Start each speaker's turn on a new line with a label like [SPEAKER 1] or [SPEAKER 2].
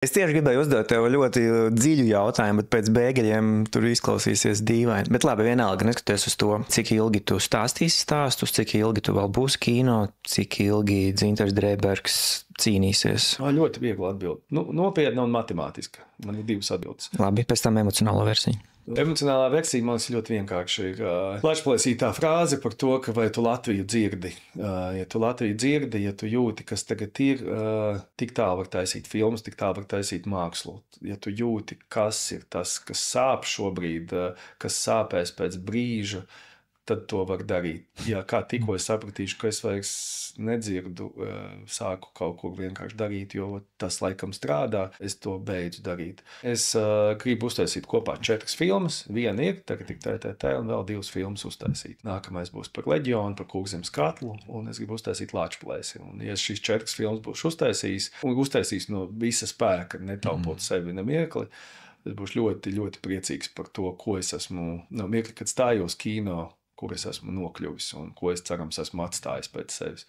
[SPEAKER 1] Es tieši gribēju uzdot tev ļoti dziļu jautājumu, bet pēc bēgļiem tur izklausīsies dīvaini. Bet labi, vienalga, neskatoties uz to, cik ilgi tu stāstīsi stāstus, cik ilgi tu vēl būsi kino, cik ilgi Dzintars Drēbergs cīnīsies.
[SPEAKER 2] Ļoti viegli atbild. Nopietna un matemātiska. Man ir divas atbildes.
[SPEAKER 1] Labi, pēc tam emocionālo versiju.
[SPEAKER 2] Emocionālā versija man liekas ļoti vienkārši. Ir plašplēsītā frāze par to, ka vai tu Latviju dzirdi. Ja tu Latviju dzirdi, ja tu jūti, kas tagad ir, tik tā var taisīt filmas, tik tā var taisīt mākslu. Ja tu jūti, kas ir tas, kas sāp šobrīd, kas sāpēs pēc brīža, tad to var darīt. Ja kā tikko es sapratīšu, ka es vairs nedzirdu, sāku kaut ko vienkārši darīt, jo tas laikam strādā, es to beidzu darīt. Es gribu uztaisīt kopā 4 filmas. Viena ir, tagad tik TTT, un vēl 2 filmas uztaisīt. Nākamais būs par Leģionu, par Kurzemes katlu, un es gribu uztaisīt Lāčplēsi. Un ja šīs 4 filmas būšu uztaisījis no visa spēka, netaupot sevi nemiekli, es būšu ļoti, ļoti priecīgs par to, ko es esmu, no mirkļa, kad stājos kino, kur es esmu nokļuvis un ko es cerams esmu atstājis pēc sevis.